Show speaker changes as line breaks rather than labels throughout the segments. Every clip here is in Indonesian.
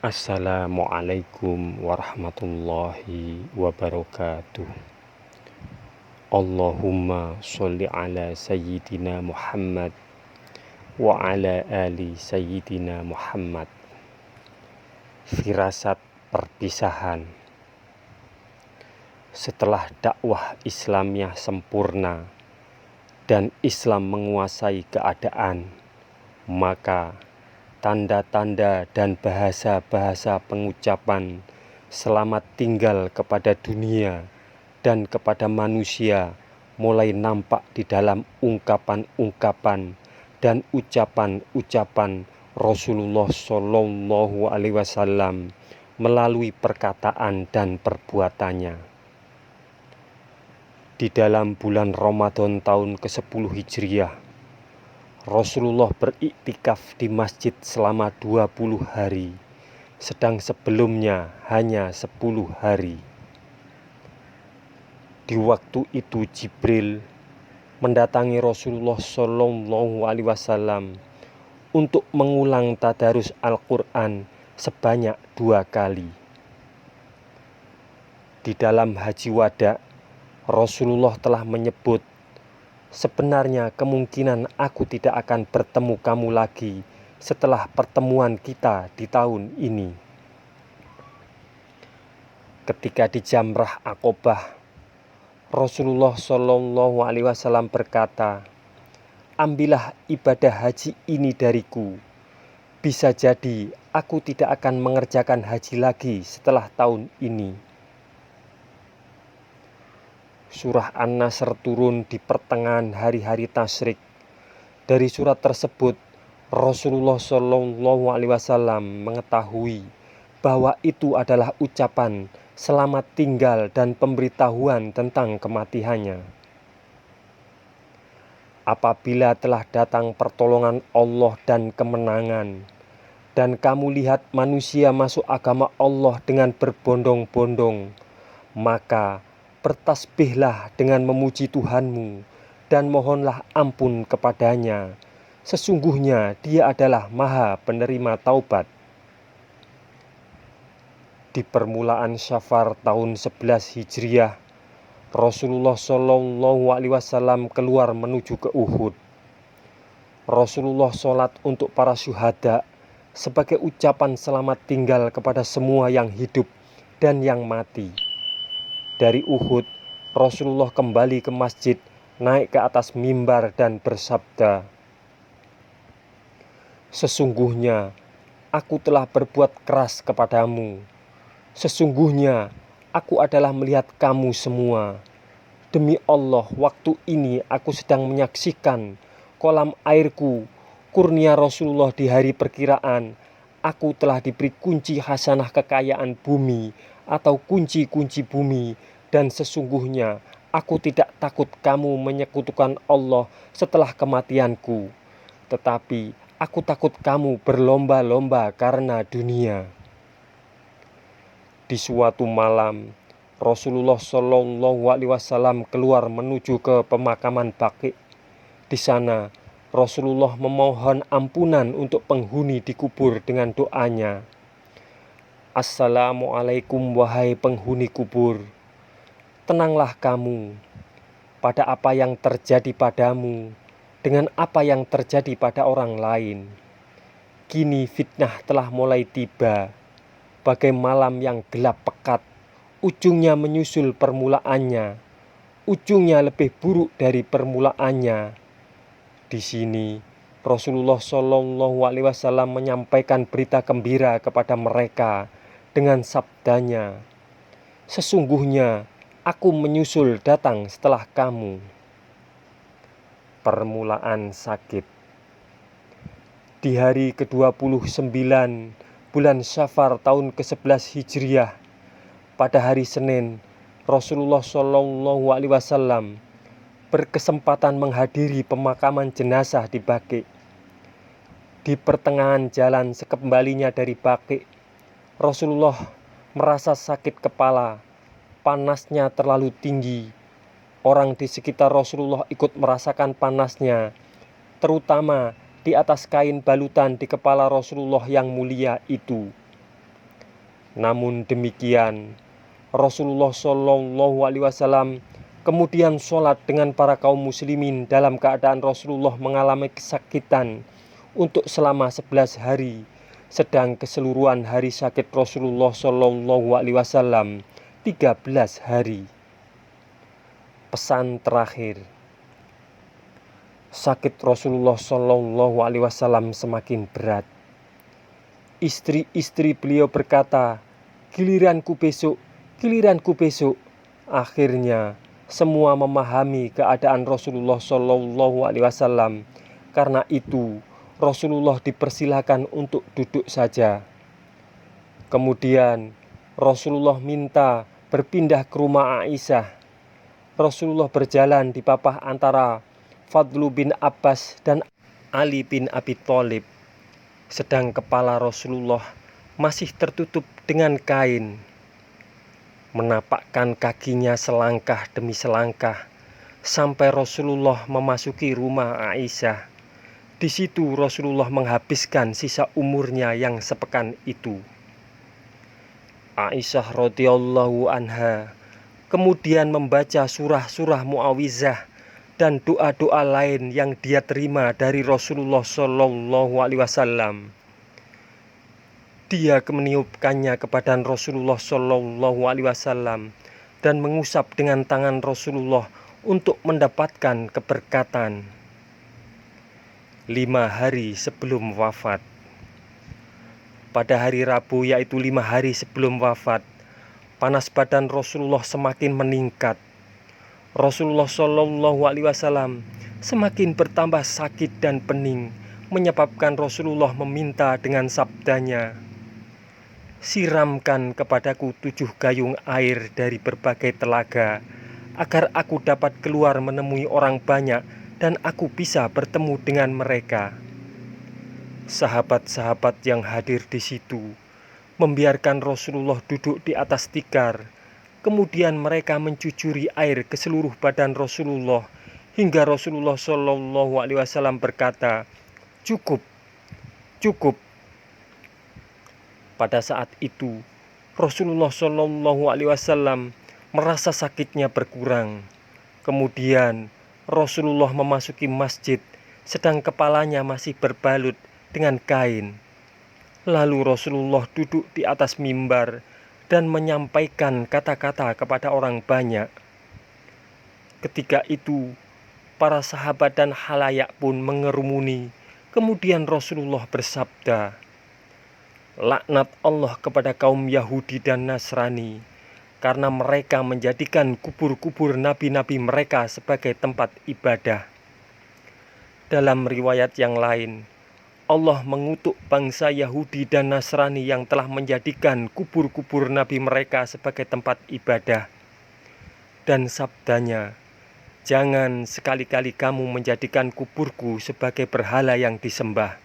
Assalamualaikum warahmatullahi wabarakatuh. Allahumma sholli ala sayyidina Muhammad wa ala ali sayyidina Muhammad. Firasat perpisahan. Setelah dakwah Islamiyah sempurna dan Islam menguasai keadaan, maka tanda-tanda dan bahasa-bahasa pengucapan selamat tinggal kepada dunia dan kepada manusia mulai nampak di dalam ungkapan-ungkapan dan ucapan-ucapan Rasulullah Shallallahu Alaihi Wasallam melalui perkataan dan perbuatannya. Di dalam bulan Ramadan tahun ke-10 Hijriah, Rasulullah beriktikaf di masjid selama 20 hari, sedang sebelumnya hanya 10 hari. Di waktu itu Jibril mendatangi Rasulullah Shallallahu Alaihi Wasallam untuk mengulang tadarus Al-Quran sebanyak 2 kali. Di dalam Haji Wada, Rasulullah telah menyebut, sebenarnya kemungkinan aku tidak akan bertemu kamu lagi setelah pertemuan kita di tahun ini. Ketika di Jamrah Aqobah, Rasulullah Shallallahu Alaihi Wasallam berkata, ambillah ibadah haji ini dariku. Bisa jadi aku tidak akan mengerjakan haji lagi setelah tahun ini. Surah An-Nasr turun di pertengahan hari-hari tasyrik. Dari surat tersebut, Rasulullah Shallallahu Alaihi Wasallam mengetahui bahwa itu adalah ucapan selamat tinggal dan pemberitahuan tentang kematiannya. Apabila telah datang pertolongan Allah dan kemenangan, dan kamu lihat manusia masuk agama Allah dengan berbondong-bondong, maka bertasbihlah dengan memuji Tuhanmu dan mohonlah ampun kepadanya. Sesungguhnya Dia adalah Maha Penerima Taubat. Di permulaan Syafar tahun 11 Hijriah, Rasulullah Shallallahu Alaihi Wasallam keluar menuju ke Uhud. Rasulullah sholat untuk para syuhada sebagai ucapan selamat tinggal kepada semua yang hidup dan yang mati. Dari Uhud, Rasulullah kembali ke masjid, naik ke atas mimbar dan bersabda, sesungguhnya aku telah berbuat keras kepadamu. Sesungguhnya aku adalah melihat kamu semua. Demi Allah, waktu ini aku sedang menyaksikan kolam airku, kurnia Rasulullah di hari perkiraan. Aku telah diberi kunci hasanah kekayaan bumi atau kunci-kunci bumi, dan sesungguhnya aku tidak takut kamu menyekutukan Allah setelah kematianku, tetapi aku takut kamu berlomba-lomba karena dunia. Di suatu malam, Rasulullah Shallallahu Alaihi Wasallam keluar menuju ke pemakaman Baqi. Di sana, Rasulullah memohon ampunan untuk penghuni dikubur dengan doanya, Assalamualaikum wahai penghuni kubur, tenanglah kamu pada apa yang terjadi padamu dengan apa yang terjadi pada orang lain. Kini fitnah telah mulai tiba, bagai malam yang gelap pekat, ujungnya menyusul permulaannya, ujungnya lebih buruk dari permulaannya. Di sini Rasulullah Shallallahu Alaihi Wasallam menyampaikan berita gembira kepada mereka dengan sabdanya, sesungguhnya aku menyusul datang setelah kamu. Permulaan sakit. Di hari ke-29 bulan Syafar tahun ke-11 Hijriah, pada hari Senin, Rasulullah Shallallahu Alaihi Wasallam berkesempatan menghadiri pemakaman jenazah di Baqi. Di pertengahan jalan sekembalinya dari Baqi, Rasulullah merasa sakit kepala, panasnya terlalu tinggi. Orang di sekitar Rasulullah ikut merasakan panasnya, terutama di atas kain balutan di kepala Rasulullah yang mulia itu. Namun demikian, Rasulullah Shallallahu Alaihi Wasallam kemudian sholat dengan para kaum muslimin dalam keadaan Rasulullah mengalami kesakitan untuk selama 11 hari, sedang keseluruhan hari sakit Rasulullah Shallallahu Alaihi Wasallam 13 hari. Pesan terakhir, sakit Rasulullah Shallallahu Alaihi Wasallam semakin berat. Istri-istri beliau berkata, giliranku besok, giliranku besok. Akhirnya semua memahami keadaan Rasulullah Shallallahu Alaihi Wasallam. Karena itu Rasulullah dipersilakan untuk duduk saja. Kemudian Rasulullah minta berpindah ke rumah Aisyah. Rasulullah berjalan di papah antara Fadlu bin Abbas dan Ali bin Abi Thalib. Sedang kepala Rasulullah masih tertutup dengan kain. Menapakkan kakinya selangkah demi selangkah sampai Rasulullah memasuki rumah Aisyah. Di situ Rasulullah menghabiskan sisa umurnya yang sepekan itu. Aisyah radhiyallahu anha kemudian membaca surah-surah Mu'awizah dan doa-doa lain yang dia terima dari Rasulullah Shallallahu Alaihi Wasallam. Dia meniupkannya ke badan Rasulullah Shallallahu Alaihi Wasallam dan mengusap dengan tangan Rasulullah untuk mendapatkan keberkatan. 5 hari sebelum wafat. Pada hari Rabu, yaitu 5 hari sebelum wafat, panas badan Rasulullah semakin meningkat. Rasulullah Shallallahu Alaihi Wasallam semakin bertambah sakit dan pening, menyebabkan Rasulullah meminta dengan sabdanya, siramkan kepadaku 7 gayung air dari berbagai telaga, agar aku dapat keluar menemui orang banyak dan aku bisa bertemu dengan mereka. Sahabat-sahabat yang hadir di situ membiarkan Rasulullah duduk di atas tikar. Kemudian mereka mencucuri air ke seluruh badan Rasulullah hingga Rasulullah Shallallahu Alaihi Wasallam berkata, cukup, cukup. Pada saat itu Rasulullah Shallallahu Alaihi Wasallam merasa sakitnya berkurang. Kemudian Rasulullah memasuki masjid sedang kepalanya masih berbalut dengan kain. Lalu Rasulullah duduk di atas mimbar dan menyampaikan kata-kata kepada orang banyak. Ketika itu para sahabat dan halayak pun mengerumuni. Kemudian Rasulullah bersabda, laknat Allah kepada kaum Yahudi dan Nasrani, karena mereka menjadikan kubur-kubur nabi-nabi mereka sebagai tempat ibadah. Dalam riwayat yang lain, Allah mengutuk bangsa Yahudi dan Nasrani yang telah menjadikan kubur-kubur nabi mereka sebagai tempat ibadah. Dan sabdanya, jangan sekali-kali kamu menjadikan kuburku sebagai berhala yang disembah.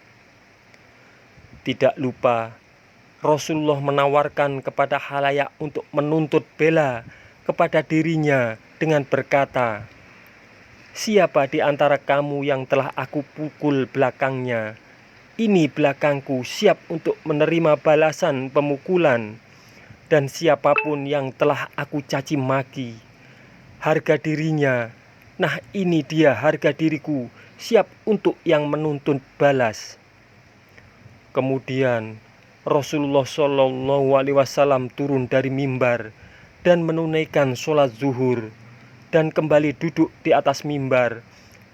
Tidak lupa, Rasulullah menawarkan kepada halayak untuk menuntut bela kepada dirinya dengan berkata, siapa di antara kamu yang telah aku pukul belakangnya? Ini belakangku siap untuk menerima balasan pemukulan, dan siapapun yang telah aku caci maki, harga dirinya, nah ini dia harga diriku, siap untuk yang menuntut balas. Kemudian Rasulullah Shallallahu Alaihi Wasallam turun dari mimbar dan menunaikan sholat zuhur, dan kembali duduk di atas mimbar,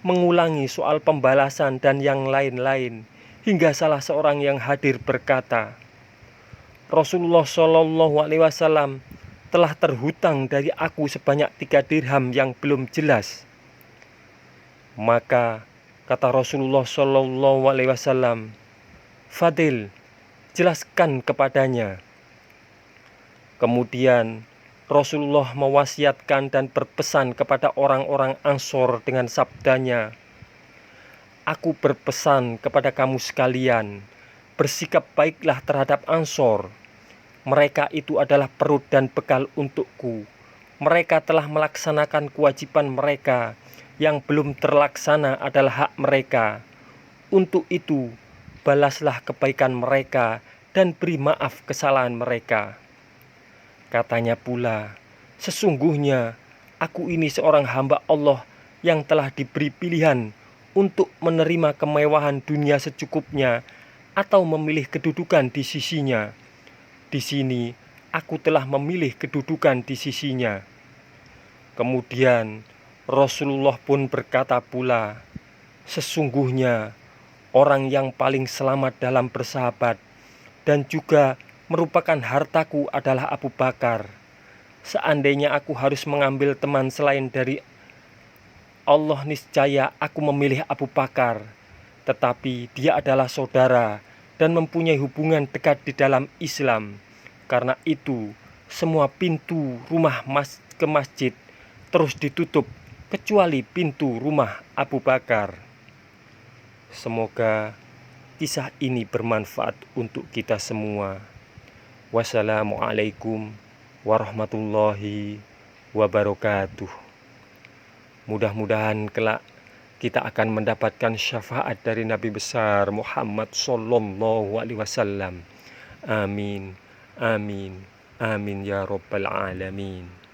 mengulangi soal pembalasan dan yang lain-lain. Hingga salah seorang yang hadir berkata, Rasulullah Shallallahu Alaihi Wasallam telah terhutang dari aku sebanyak 3 dirham yang belum jelas. Maka kata Rasulullah Shallallahu Alaihi Wasallam, Fadil, jelaskan kepadanya. Kemudian Rasulullah mewasiatkan dan berpesan kepada orang-orang Ansor dengan sabdanya, aku berpesan kepada kamu sekalian, bersikap baiklah terhadap Ansor. Mereka itu adalah perut dan bekal untukku. Mereka telah melaksanakan kewajiban mereka. Yang belum terlaksana adalah hak mereka. Untuk itu, balaslah kebaikan mereka dan beri maaf kesalahan mereka. Katanya pula, sesungguhnya aku ini seorang hamba Allah yang telah diberi pilihan untuk menerima kemewahan dunia secukupnya atau memilih kedudukan di sisinya. Di sini aku telah memilih kedudukan di sisinya. Kemudian Rasulullah pun berkata pula, sesungguhnya orang yang paling selamat dalam bersahabat dan juga merupakan hartaku adalah Abu Bakar. Seandainya aku harus mengambil teman selain dari Allah, niscaya aku memilih Abu Bakar. Tetapi dia adalah saudara dan mempunyai hubungan dekat di dalam Islam. Karena itu, semua pintu rumah ke masjid terus ditutup kecuali pintu rumah Abu Bakar. Semoga kisah ini bermanfaat untuk kita semua. Wassalamualaikum warahmatullahi wabarakatuh. Mudah-mudahan kelak kita akan mendapatkan syafaat dari Nabi besar Muhammad Sallallahu Alaihi Wasallam. Amin, amin, amin ya Rabbal Alamin.